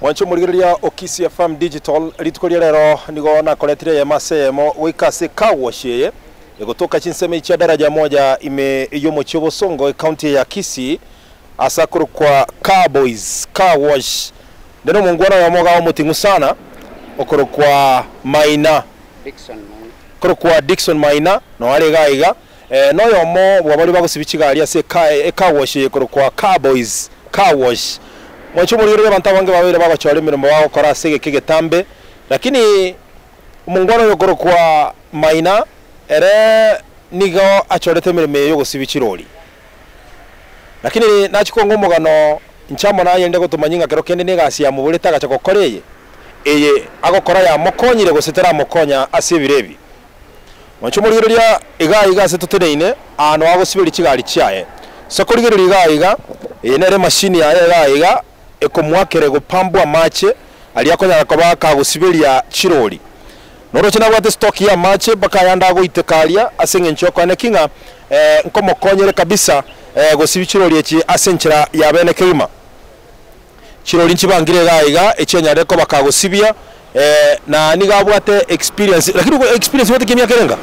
Mwancho murigeria okisi FM digital ritukoria rero nigo nakoretire ya masemo wikase kawashye egotoka chinseme cha daraja moja ime yomo chobo songo county ya Kisii asakuru kwa Cowboys car wash ndeno mungwana ya moga wa mutingu sana okoro kwa Maina Dixon Maina no ale gaiga no yomo bwabali bagosibichigalia se car wash ekoro kwa Cowboys car wash mwacho murigeria abantu bange babere bagachwara mirimo wao kora sege kigetambe lakini umungwana yokoro kwa Maina ere nigo achorete mirimo yo gosibichiroli lakini nachikongo mugano nchamo na yende gotumanyinga kero kende negasi ya mubuleta gacha gokoreye eye agokora ya mokonyire gosetera mokonya asibirebi mwacho murigeria iga setuteneine ano agosibiri chigari chiaye sokorigeria iga nere machine ya iga ekomwakere gopambwa mache aliakonya koba kagusibiria chiroli noro china bwate stock ya mache baka yanda go itekalia asenge nchoko ne kinga nkomokonyere kabisa gosibi chiroli echi asenchira ya bene keima chiroli nchibangire gaiga echenya ko baka gosibia na niga bwate experience lakini experience wote kimya kerenga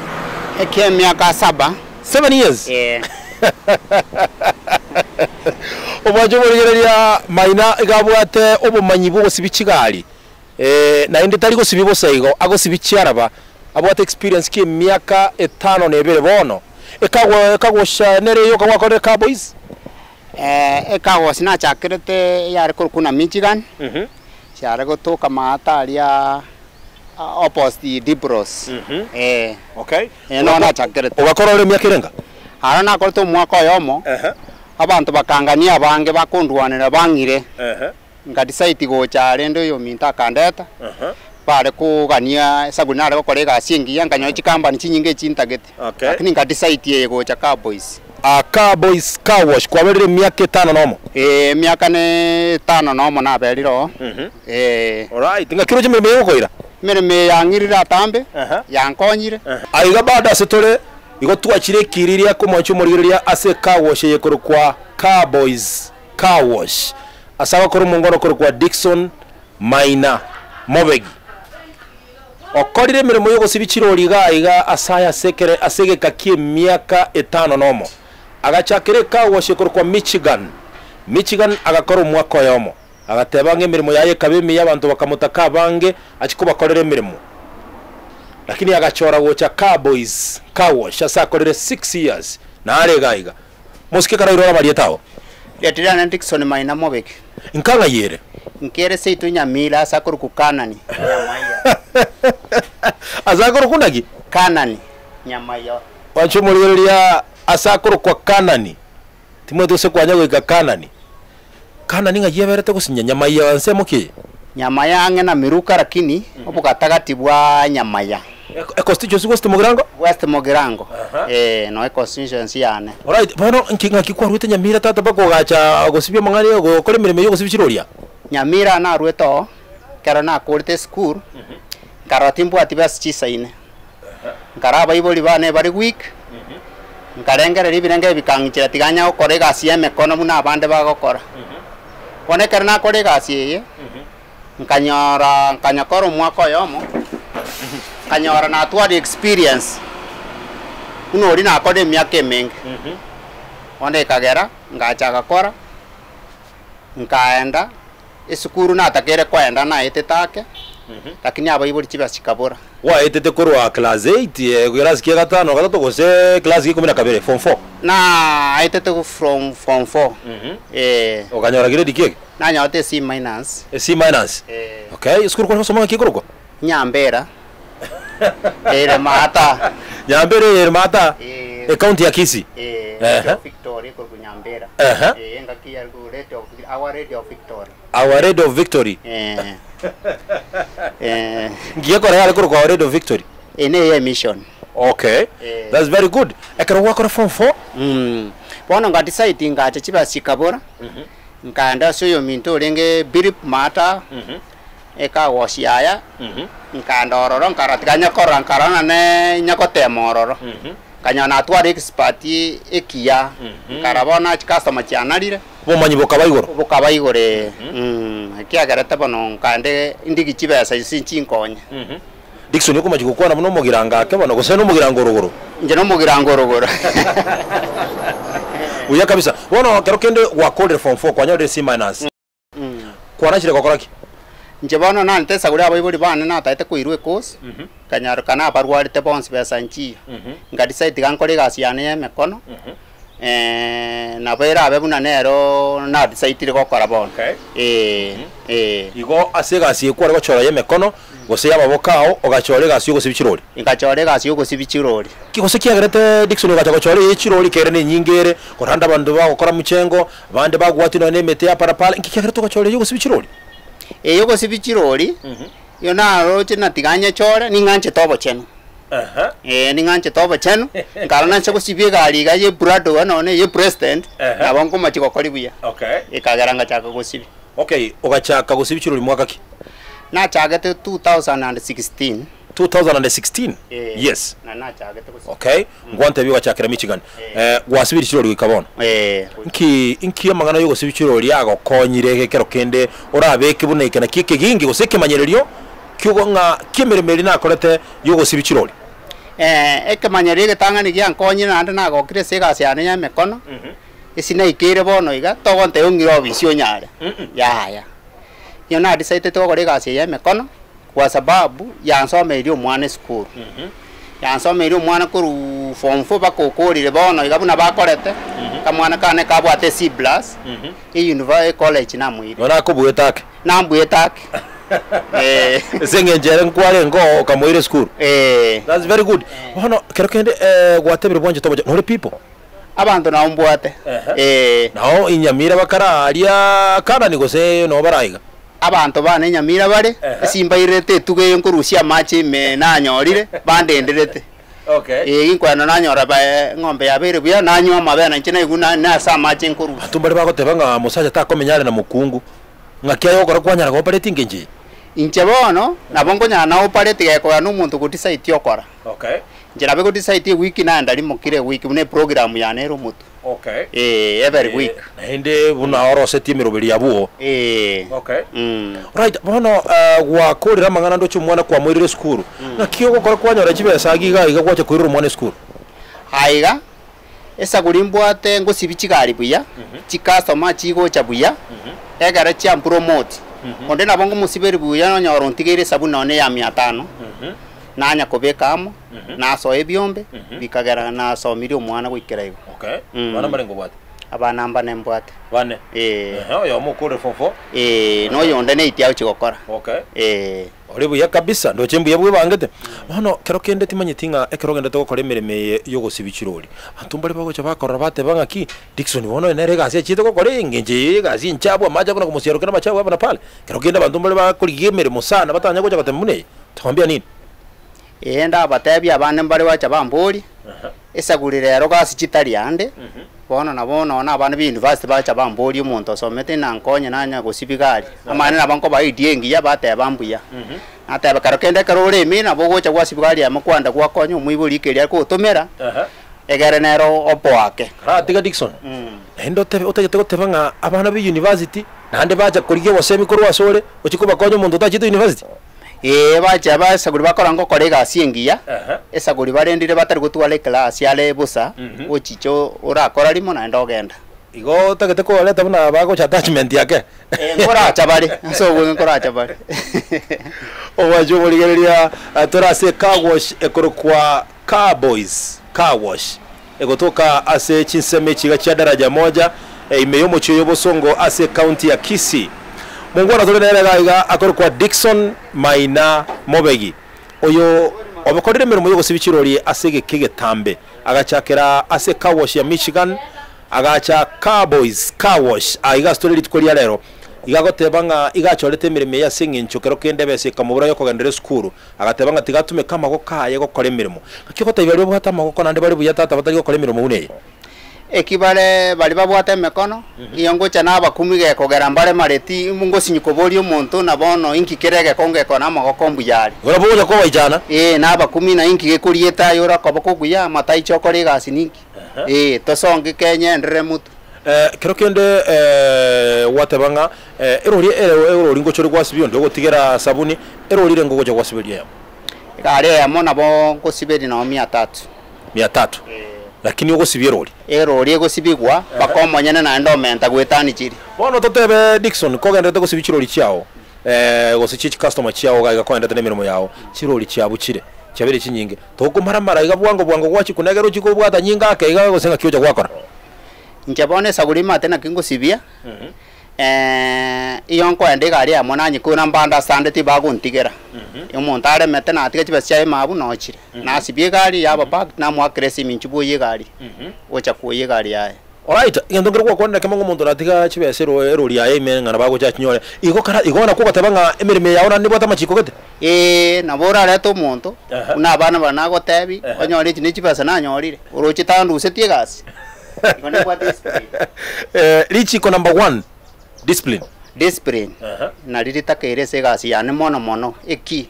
miaka 7 years Obajo murigeria Maina igabwate obumanyi bwo sibichigali na indi tari gosibibo saigo agosibichiaraba abwate experience ki miaka 5 nebere bono ekagosha nere yo kwa kore Cowboys ekagos na chakirete yare kuna Michigan share gotoka mataria opposite Dibros okay no na chakirete ogakora ole miaka irenga arana korto mwaka yomo abantu bakangania bange bakundwanira bangire ngadisaiti gochare ndo yo minta kandeta pare kugania sagunare gokorega singi yanganyo chikambani chinyinge chintagete lakini ngadisaiti ye gocha Cowboys Cowboys car wash kwa bere miaka 5 nomo miaka ne 5 nomo na beriro alright ngakiro je meme yokoira meme yangirira tambe yankonyire aiga bada setore igo twachire kiriria ko mwancho murigeria ase car wash yekoro kwa Cowboys car wash asaba koro mungono koro kwa Dixon Maina Mobegi okorire mirimo yo gosibichiroli iga asaya sekere asege kakie miaka 5 nomo agachakire car wash koro kwa Michigan agakoro mwaka yomo agatebange mirimo yaye kabemi y'abantu bakamutaka bange achiko bakorere mirimo lakini agachora gocha Cowboys car wash asakorere 6 years na are gaiga musike kara irora marietao yatirana Dixon Maina Mobeki nkanga yere nkere seitu nyamila asakuru kukanani nyamaya asakuru kunagi kanani nyamaya wacho murigeria asakuru kwa kanani timwe se kwanya go kanani nga yeberete gusinya nyamaya ansemo ki nyamaya ange na miruka lakini obukatagati bwa nyamaya constituency West Mogirango no constituency yane alright bano nkinga kikwarute nyamira tata bako gacha gosibye mangari go kore mirimo yo gosibichiroria nyamira na rueto kero na kurite school karotimbu atibas chisaine nkaraba iboli bane bari week nkarengere ribirenge bikangitira tiganya okore gasi emekono muna abande bagokora one kero na kore gasi ye nkanyakoro mwako yomo kanyora na atwari experience unori na akode miaka mengi onde kagera ngacha gakora nkaenda esukuru na atakere kwenda na etetake lakini aba ibori chiba chikabora wa etete korwa class 8 class kia gatano gatato gose class 12 form 4 na etete from form 4 okanyora grade kiek na nyote C-. Okay skuru kwa soma kikuruko Nyambera ere mata Nyambere mata county ya Kisii Victoria kwa Nyambera ngakia our rate of victory ngiye kora yale kwa rate of victory ene mission okay that's very good ekero wakora form 4 bono ngati site ngate chiba sikabora nkanda soyo minto lenge birip mata eka wosiaya nkandororo nkaratiganya korra nkarana ne nyakote mororo kanyana twari expert ekia karabona customer chanalire bomanyi bokabaigoro bokabaigore kiagerete bono kande indigi chibesa sinchikonye Dickson yuko majiko kwana muno mugiranga ke bono gose no mugirango rogoro nje no mugirango rogoro uya kabisa bono kero kende wa code form 4 kwanya de C minus kwana chire kokoraki nje bono na ntesa guri abaibori bana na taite kuirwe course kanyaro kana barwarite bonse besa nchi ngadi site gankore gasiane yemekono na bera abebuna nero na decidire gukora bono igo asega si kwara gochora yemekono gose yababokao ogachore gasi ugo sibichirori ingachore gasi ugo sibichirori kigose kiagerete Dickson ogachore yechirori kere ne nyingere koranda bandu bagokora muchengo bande bagwatino ne mete ya parapala kiagerete ogachore yugo sibichirori yugo sibichirori yo na roche na tiganya chore ninganche tobo chenu ninganche tobo chenu karana chako sibie gali ga ye brado wanone ye president abongo machiko koli buya ikagaranga chaka gosibi ogachaka gosibichirori mwaka ki na chagete 2016 yes na chagete ngwante biwa chakira Michigan gwasibiri chirori wikabona inki amangana yo gosibichirori agokonyire kero kende orabeke buneke na kike gingi goseke manyererio kyugo nga kimeremeri nakorete yo gosibichirori ekemanyeri getangani gya nkonyire nande nagokire sega cyane nyamekono isina ikire bono iga togonte yongiro bisio nyare ya yo na decide to gore gasi yemekono kwa sababu yansomeri omwana school yansomeri omwana kuru form 4 bakokorire bono iga buna bakorete kamwana kane kabwate C+ university college na mwiri ora kubwetake na mbwetake sengenjere nkware ngo kamoire school that's very good bono kero kende gwatebere bonje tobo no people abantu na umbwate nao inyamira bakararia kana ni gose no baraiga abantu bane nyamira bare simba irete tuge nkurusia machi me nanyorire bandenderete inkwana nanyora ba ngombe yabere buya nanywa mabena nchine iguna na sa machi nkuru atumbare bagotebanga musaja takomenyare na mukungu ngakia yokora kwanyara go parete ngenje inche bono nabongo nyana oparete geko ya numuntu kutisite okora njira be kutisite wiki na ndali mukire wiki ne program ya nero mutu every week ende buna orose timiroberi yabuo right bono gwa korira mangana ndo chumwana kwa mwirire school ngakio gukora kwanyora chibesa giga iga kwacha kwirira mwana school aiga esa gulimbwate ngo sibichigari buya chikasoma chigo cha buya egara cha promote onde nabongo musiberi buya no nyoro ntigere sabu none ya 500 nanya kobekamo naso ebyombe bikagera naso milio mwana gwikiraigo bana marengo bwate abana mbane mbwate bane yo mukore fofo no yonde ne itiao chigokora ori buya kabisa ndo chembu yabwe bangete bono kero kende timanyitinga ekero gende to gukora emireme yo gosibichirori atumbare bagocha bakora bate bangaki Dickson bono nere gasi chite gukora ngenje gasi nchabwa maja kuna kumusiaro kana machabu bana pale kero kende bantumbare bakuriye emiremo sana batanya gocha batemune twambia nini enda batebya abane mbare wacha bambori esagurire rero gasi chitari ande bono na bono na abana bi university bacha bambori umuntu osomete na nkonye nanya gosibigari amane nabanko baidiengi ya bate bambuya ate bakaro kende karore mi na bogocha gwasibigari amakwanda gwakonye umwiburi keria ko tomera egere nero opo wake tiga Dickson endo tebe otegete gotebanga abana bi university nande bacha kuriye wasemi korwa sore uchikuba konye umuntu utachite university bacha basaguri bakora ngo korega asiengia esaguri barendire batari gutwale class yale busa uchicho urakora limo na ndogenda igo tagete ko leta buna bago cha attachment yake ngora chabari so ngora chabari owajo boligeria torase car wash ekorokwa car boys car wash egotoka ase chinseme chiga cha daraja moja imeyo mocho yobosongo ase county ya Kisii mungora tolera gaiga akorokwa Dickson Maina Mobegi oyo obakorire mirimo yo gosibichirori asege kigetambe agachakera ase car wash ya Michigan agacha car boys car wash aiga story litkoria rero igagotebanga igachorete mirimo ya singincho kero kende bese kamubura yo kogendere skuru agatebanga tigatume kama go kaye gokore mirimo akikota ibari bwata magoko nande bari buyata batari gokore mirimo une ekibale bali babwate mekono iyongo cha naba kumige kogera mbale mareti mungo sinyikobori omuntu na bono inki kerege konge kona magoko mbuyari ora boja ko waijana naba kumi na inki gekurieta yora koboko guya matai chokore gasi ninki tosonge kenye ndere mutu kero kende watebanga erori ngo chori gwasibyo ndo gutigera sabuni erori ngo goja gwasibiria gari ya mona bo gusibiri na 300 lakini ugo sibirori erori ego sibigwa bakomonyene na endomenta gwetani chiri bono totebe Dickson kogendete gusibichirori chiao gosichichi customer chiao ga kwenda tene mirimo yao chirori chiabu chire chabere chinyinge toko maramara iga bwango gwachi kunegero chiko bwata nyinga ke iga gosenga kyoja gwakora njabone sagurima tena kingo sibia iyonko ende gari ya mona nyi kuna mbanda standard baguntigera umuntu aremete na atige kibasya mabu nochire na sibie gari yaba park na mwa kresi minchubo ye gari ocha kuye gari yae. Alright, ngendongera kwa kwenda kama umuntu natiga kibesero erori yae imenga na bago chachinyore igona kuba tabanga emirime yawe na nibota machiko gete nabora reto umuntu una abana banago tebi onyore iki nikibasa nanyorire urochi tandu usetie gasi ngone kwa discipline richi ko number 1 discipline na riri takerese gasi yani mono eki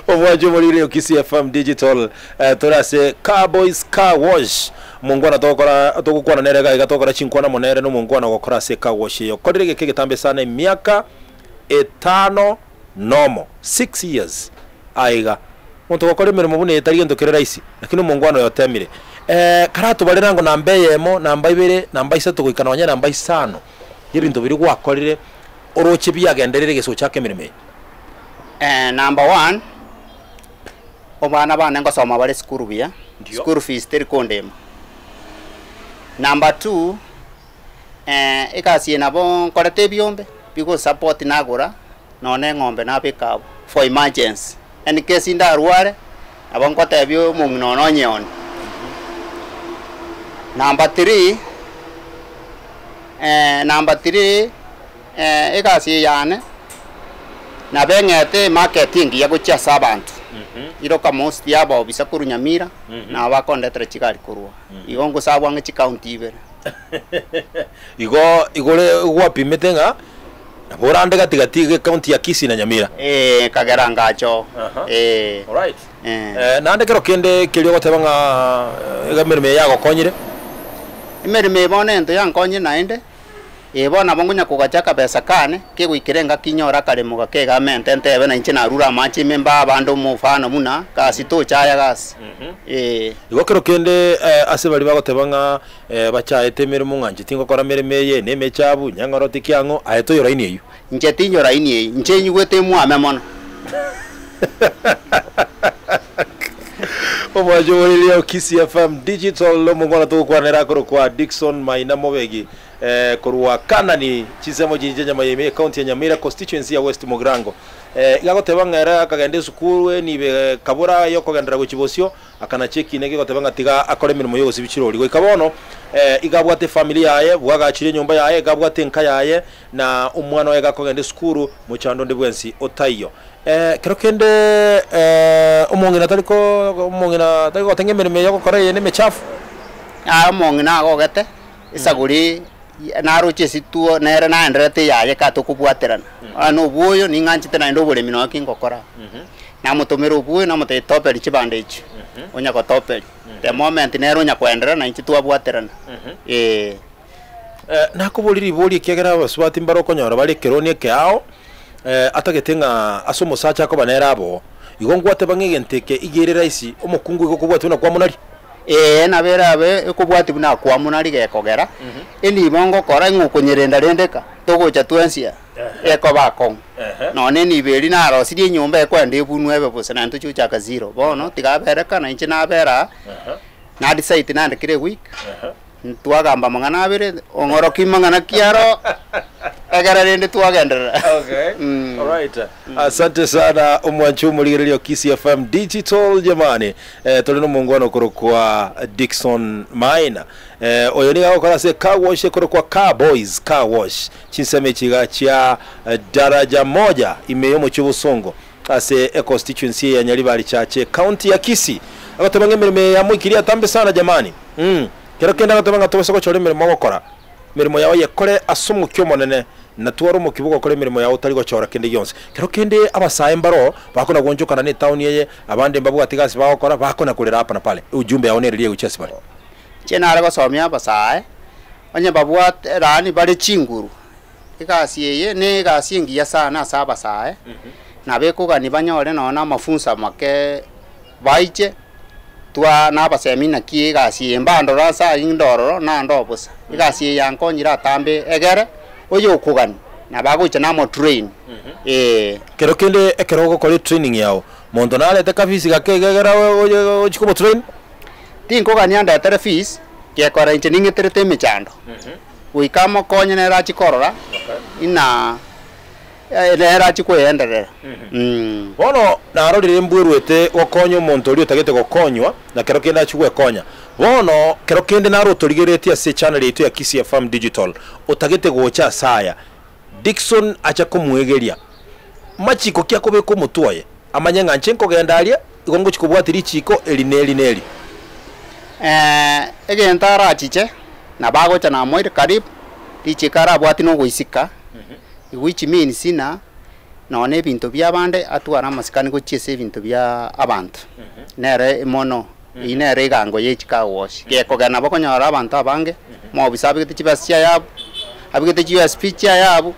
Omwajo molire okisi FM digital torase car boys car wash mungwana tokukwana nerega igatokora chinkwana monere no mungwana gokora se car wash yo kodire geke gitambe sana miaka 5 nomo 6 years aiga muntu gokora mirimo bune etari gento kerera isi lakini mungwana yotemire karatu balerango namba yemo namba 2 namba 3 goikana wanya namba 5 yebintu biri gwakorire oroche biyagenderere geso chake mirime number 1 obana bana ngosoma bale school bia school fees teri kondema. Number 2 ikasi nabo korete byombe biko support nagura none ngombe na bikabo for emergency and case ndarware abonkote byo mungno nonyon. Number 3 ikasi yane na bengete marketing ya kuchasa abantu iroka most yabo bisakuru Nyamira na abakondetera chikali kurwa igongo sabwange chikaunti ibere igore gwapimetenga naborande gatigati county ya Kisii na Nyamira kagera ngacho alright nande kero kende kelyo gotebanga gamirime yago konyire imerime bone ento yankonyire naende bona bongunya kugachaka pesa kane ke guikirenga kinyora kare muga ke gamente entebe na inche na rura machi memba abando mufano muna kasi to chaya gas igokero kende ase bali bagotebanga bachaete mirimo nganje tingo kora mirime ye neme chabu nyangoroti kyango ayeto yoraini eyu nche tinyo raini eyu nche nyugwete muame mono omwajo Kisii FM digital lo mungona to kwanera kwa Dickson Maina Mobegi kurwa kanani chisemo jinjenya mayeme county ya Nyamira constituency ya West Mogrango igagotebanga era kagende sukuru nibe kabura yo kogendera guchibosio akana cheki nege gotebanga tiga akore mirimo yo sibichirori go ikabono igabwate familia yaye bwaga chire nyumba yaye gabwate nka yaye na umwana we gakogende sukuru muchando ndebwensi otayo kero kende umongina tariko tenge mirimo yo gokora yene mechafu umongina agogete isaguri naroche situo nere na ndrete yaye katokubwaterana ano buyo ninganchite na ndo bole mino kingokora na mutomero buyo na mutai topeli chibande ichi onya ko topeli the moment nero nya kwendera na inchi tuabwaterana nakubuliri boli kegera baswati mbaroko nyora bali keroni kyao atagetenga asomo sacha ko banera abo igongwate bangegenteke igerera isi omukungu igokubwatuna kwa munari naberabe ekubwati buna kwa munari gekogera eni bongo kora ngukunyerenda rendeka togocha twensia eko bakon none ni beri na rosiri nyumba ekwende bunwe ebe bose na ntuchu chaka 0 bono tigabereka na inche nabera na decide nande kire week tuagamba mangana abere ongoroki mangana kiaro agara rende tuagendera alright asante sana omwanchu muligererio Kisii FM digital jamani tolino mungwana kwa Dickson Maina oyo ni gakora se car wash kwa car boys car wash chinseme chiga chia daraja moja imeyo mu Kibusongo ase constituency ya Nyaribari chache county ya Kisii agotebange mirime ya mukiria tambe sana jamani kero kenda gatobanga tobese ko chore mirimo gokora mirimo yawe yekore asumu kyomonene na twaro mu kibugo kore mirimo yawe utari gochora kindi yonse kero kindi abasaye mbaro bakona gonjukana ne town yeye abande mbabu atigasi bakora bakona kurera hapa na pale ujumbe yaone rilie uchesi bale chena ara gosomia abasaye onye babwa rani bari chinguru ikasi yeye ne gasi ngiya sana saba sae na beko gani banyore nona mafunza make baiche twa na basemina ki gasi embando rasa indoro na ndobusa igasi yankonyira tambe egere oyo kugani na bagocha na mo train kero kende ekero gukora training yao mondo nale te kafisi gakegera oyo chikubo train tinko gani anda tere fees ke kora incheninge tere te mechando uikamo konye na rachi korora ina na rachi kwenderera bono na arorire mbwirwete gokonyo muntu uri utagete gokonywa na kero kende achugwe konya bono kero kende na rotorigeretie ase channel yetu ya Kisii FM Digital utagete gocha saya Dickson acha kumwegeria machiko kya kobeko mutwaye amanyanga nchenko gendaria igongo chikubwatiri chiko elineli egenta rachiche na bagocha na moire karib ichikara bwati no goisika which means sina none bintu bya bande atwara masikani go chese bintu bya abantu nere mono inere gango yechika wash ke kogana bakonyara abantu abange mo bisabike tichibasya yabo abike tichiya speech yabo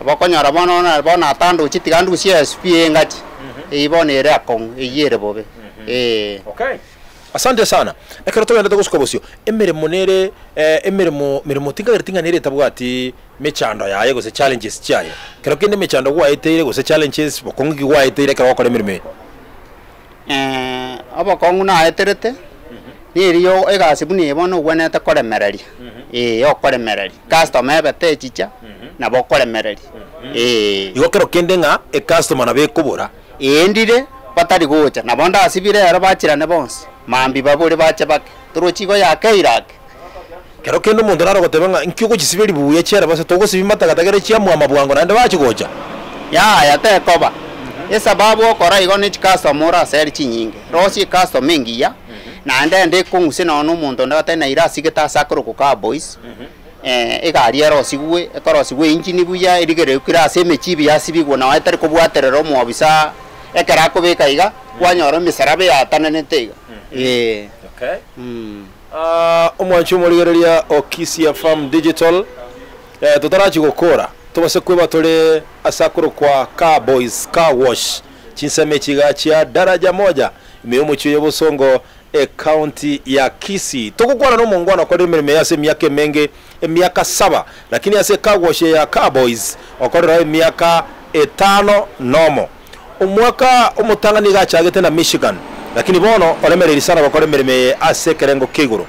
bakonyara bono bona atando chitigandu CSP engati ibone rakon eyere bobe okay asante sana ekero to yenda guskobosyo emirimo nere mirimo tinga nere tabwati mechando yaye gose challenges chaye kero kende mechando gwa etere gose challenges bokongi gwa etere kero kore mirimo aba kongu na eterete niriyo egasi buni bono gwenete kore mereri yo kore mereri customer bete chicha na bokore mereri igo kero kende nga e customer na bekubura endire batari gocha na bonda asibire ara bachirane bonse mambi babure bache bake turochigo yake irake kero kende mundu naro gotebanga inkyugo gisibiri buye chera base togo sibimata gatagere chiamwa mabwango nande bachigocha ya te koba esababu okora igo ni customer aseri chinyinge rosi customer ngiya na ndende kunguse no mundu ndate na ira sigeta sakro ku ka boys egari ero sigwe ekoro sigwe engine buya irigere kira seme chibi yasibigwo na watari kubwaterero mu obisa ekara ko beka iga kwanyoro misarabe yatananete iga okay omwanchu murigereria o Kisii FM Digital tutarachi gukora tubase kweba tole asakuru kwa car boys car wash chinseme chiga chia daraja moja imeo chuye busongo county ya Kisii tukukwana no mungwana kwa mirimo yase miaka menge miaka 7 lakini yase car wash ya car boys okorera miaka 5 nomo umwaka umutangani gachagete na Michigan lakini bono olemereri sana bakore mirimo ase kerengo kiguru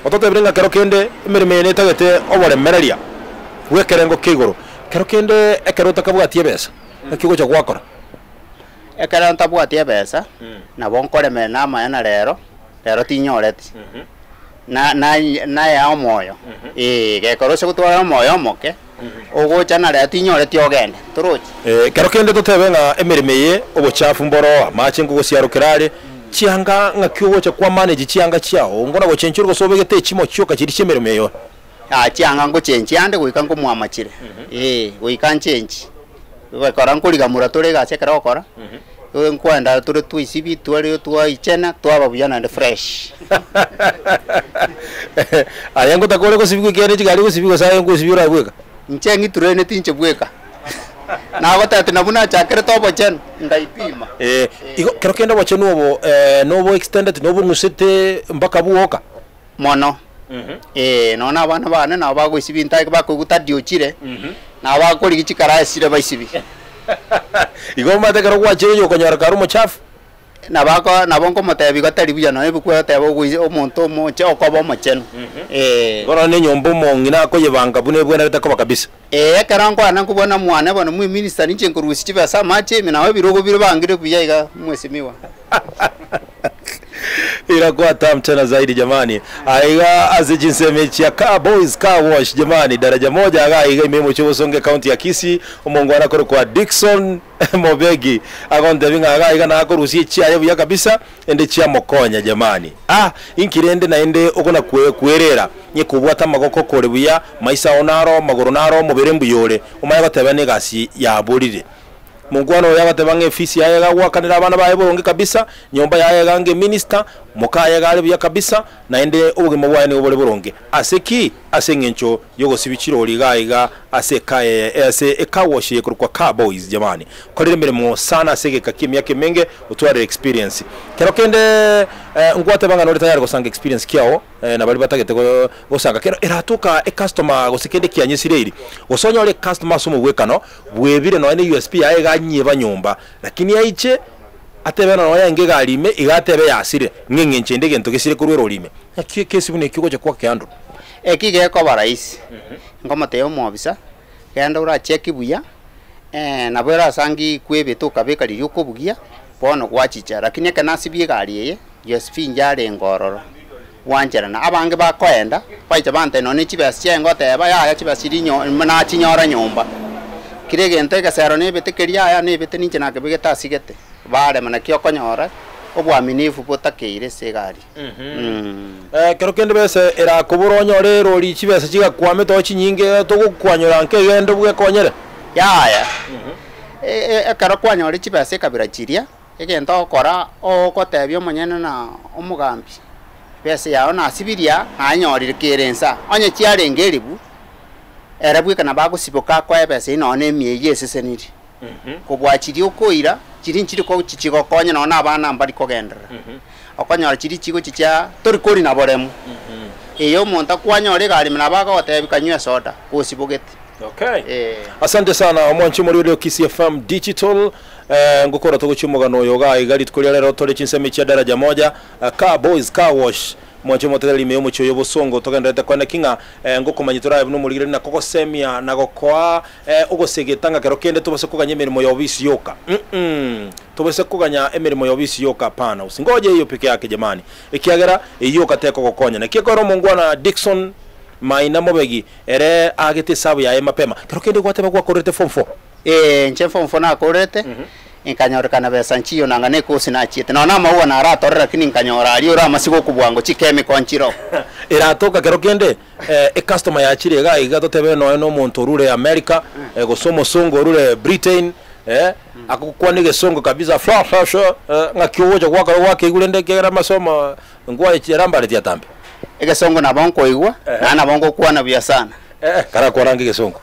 ototo bringa kero kende mirimo ne tagete obore mereria we kerengo kiguru kero kende ekero takabwatie besa akigo cha gwakora ekero ntabwatie besa na bonkore me na mayana rero tinyoreti na ya omoyo gekoro se gutwara omoyo moke ogocha na rero tinyoreti ogende turochi kero kende totebenga emirimo ye obuchafu mboro amache ngo gosiarukirare chianga ngakiwo cha kwa manage chianga chiao ngona go chenchuru go sobegete chimo chyoka chiri chemirimo yo chianga ngo chenchi ande goika ngo mwamachire goika chenchi gokora nkuriga muratore gache kera okora nkwenda turi twisibi twari ichena twababuyana and fresh ayango takore ko sibi kene chigari ko sibi ko sayo ngo sibi urabweka nchengi turene tinche bweka na gotete nabuna chakere tobo chen ndaipima igo kero kenda wache nobo nobo extended nobo musete mpaka buoka mono nona abana bane na bago isibi ntaike bakuguta diochire na bakori gichikara esire baisibi igo mate kero wache yo konyara karumo chafu na bako na bonko motebi gatari buya no ebukwe tebo gwize omonto moche okobo mocheno gora ne nyombo mongina ko yebanga bune bwena bitakoba kabisa karango ana kubona mwana bana mu minister ninche nkurusi chibe sa mache mina we birogo biro bangire buya iga mwesimiwa Inakuwa tamu tena zaidi jamani. Aiga azijinse mechi ya Car Boys Car Wash jamani. Daraja moja aiga imemo chobo songe county ya Kisii. Umongwana koro kwa Dickson Mobegi. Agonde vinga aiga na akorusi chia yebu ya kabisa ende chia mokonya jamani. Inkirende na ende okona kuerera. Nye kubwata magoko korebuya maisa onaro magoronaro moberembu yole. Umaya batebane gasi ya burire. Mungwano yagatebanga ofisi yaga gwakanira abana bae boronge kabisa nyomba yaga nge minister mukaya gale bya kabisa naende ubugimo bwae ni obole boronge aseki asengencho yogo sibiciro ligaiga asekaye ase ekawoshe kurukwa Car Boys jamani kolire mirimo sana asege kakimya kemenge utware experience kero kende ngwate banga no tayari gosanga experience kyao na bali batagete gosanga kero eratuka customer gosekende kyanyisireri gosonya ole customer sumu wekano bwebire no ene USP yaga nyeba nyomba lakini yaiche atebe no yange galime igatebe yasire ngengenche ndege ntoke sire kurwero lime kesi bune kiko kwa kyando ekige ko baraisi ngomate omobisa kenda ura cheki buya na bera sangi kwebeto kabeka liyuko bugia bono gwachicha lakini kana sibie galiye USP njare ngororo wanjera na abange bakoenda baita bante no ni chibasye ngote ba ya chibasiri nyo na chinyora nyomba kirege nteka sero ne betekeria ya ne bete ninche na kebege tasigete bare mana kyo konyora obwaminifu botakeire segari kero kende bese era kuburonyo rero li chibese chiga kwame to chinyinge to gukwanyora nke gende bwe konyere ya kero kwanyora chibese kabira chiria egento kora okotebyo monyene na omugambi bese yao na sibiria anyorire kerensa onye chiare ngeribu erabwe kana bagusiboka kwa bese ino ne mieye seseniri kubwachiri ukoira chiri nchiri ko chichigo konya no abana mbali kogendera okonyora chiri chigo chicha tori kori na boremu eyo monta kwanyore gali na baga otebikanywa soda kusibogete okay asante sana omwanchi muri radio Kisii FM digital ngukora tuguchumugano yoga igali tukulia lero tole chinsemi cha daraja moja Car Boys Car Wash mwanchi moteli meyo cyo yobosongo tokendete kwana kinga ngukumanyitura no muri na koko semia na gokoa ugosegetanga kero kende tubase kuganya emirimo yobisi yoka tubase kuganya emirimo yobisi yoka pana usingoje hiyo peke yake jamani ikiagera iyo kateko gokonya na kikoro mungwana Dickson Maina Mobegi ere agete sabu ya mapema kero kende gwate bagwa korete form 4 nche form 4 na korete inkanyora kana besa nchiyo nanga neko sinachite na maua na arato lakini inkanyora ali ora masigo kubwango chikeme konchiro iratoka kero kende customer ya chire ga igato tebe no muntu rure America gosomo songo rure Britain akukwanige songo kabisa flash ngakyoja gwaka wake igulende kera masomo ngwa chiramba leti atambe ege songo na bonko igwa na bonko kuwa na bia sana kara kwa rangi songo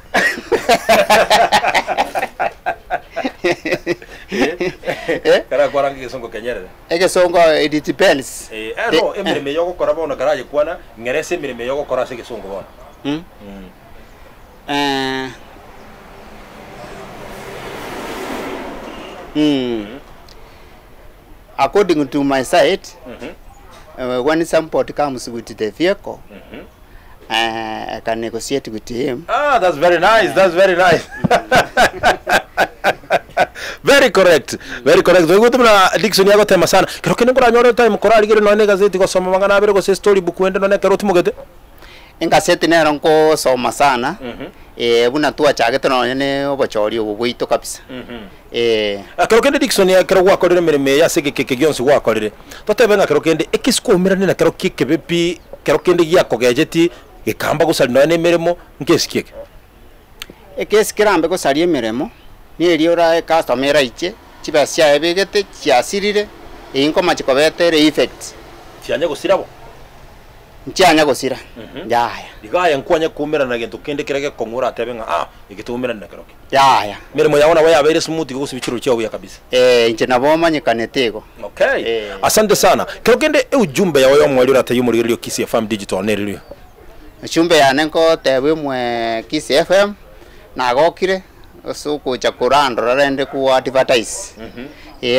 kara kwa rangi songo kenyere ege songo it depends no emire me yogo kora bona karaje kwana ngerese emire me yogo kora sege songo bona according to my side when somebody comes with the vehicle I can negotiate with him. That's very nice. That's very nice. Very correct. Very correct. Wewe tumna Dickson yako tema sana. Kero kene kora nyoro time kora ligere no ne gazeti ko soma mangana abere ko se story book wende no ne kero tumugete. Engaseti ne ronko soma sana. Buna tuwa chagete no ne obochori obwito kabisa. Kero kende Dickson ya kero wa korire mirime ya sege keke gyonsi wa korire. Tote benga kero kende ekisiko mirane na kero kike bepi kero kende ya kogejeti gekamba gusali no ne mirimo ngesikike. Ekesi kirambe ko sali emiremo ni eliora customer iche chibasya ebegete cyasirire inko machiko betere effect cyanya gusirabo ncyanya gusira yaya igaya nkwanya kumera na gento kende kirege kongura atebenga igitumira na karoke yaya mirimo yabona we yabere smooth go subiciro cyo buya kabisa inje nabomanye kanetego okay asante sana kirokende ujumbe yawe yomwali urataye muri radio Kisii FM digital neryo ujumbe yane ko tebe mwe Kisii FM nagokire osuko chakurando rende ku advertise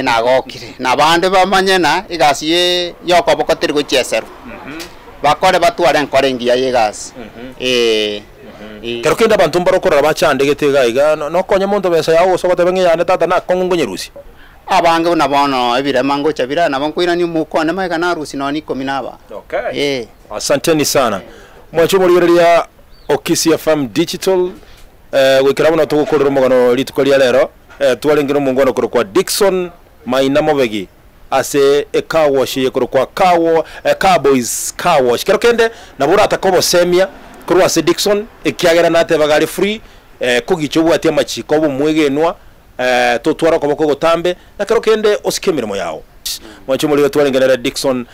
nagokire nabande bamanyena igasiye yoko bokotiri go chesero bakore batware nkore ngiya yegasi kerokenda abantu mbarokora bacande getega iga no konya muntu besa yawo so batebenge yane tata na kongo nyerusi abange na bono ebire mango chabira na bankwira ni mukone maika na rusi no ni 17. Okay. Asanteni sana. Mwacho murigereria Okisi FM Digital wikira muno tugukorera mugano litukoria lero twalengera mungono kuru kwa Dickson Maina Mobegi ase car wash yekuru kwa car boys car wash kero kende na bura atakobo semia kuru ase Dickson ekiagera nate bagari free kugichobu atia machiko bo mwegenwa tutwara kwa gotambe na kero kende osikemirimo yao mwacho muri twalengera Dickson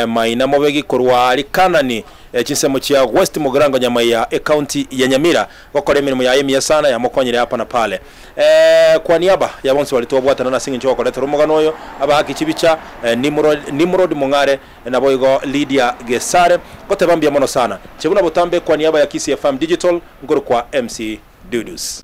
Maina Mobegi kurwa ali kanani chinsemo chia West Mugirango nyama ya county ya Nyamira gokore mirimo ya emia sana ya mokonyere hapa na pale kwa niaba ya bonse walitobwata na singi nchoko koleta rumugano yo abahaki chibicha Nimrod Mungare na boygo Lydia Gesare kote bambia mono sana chebuna botambe kwa niaba ya Kisi FM Digital ngoro kwa MC Dudus.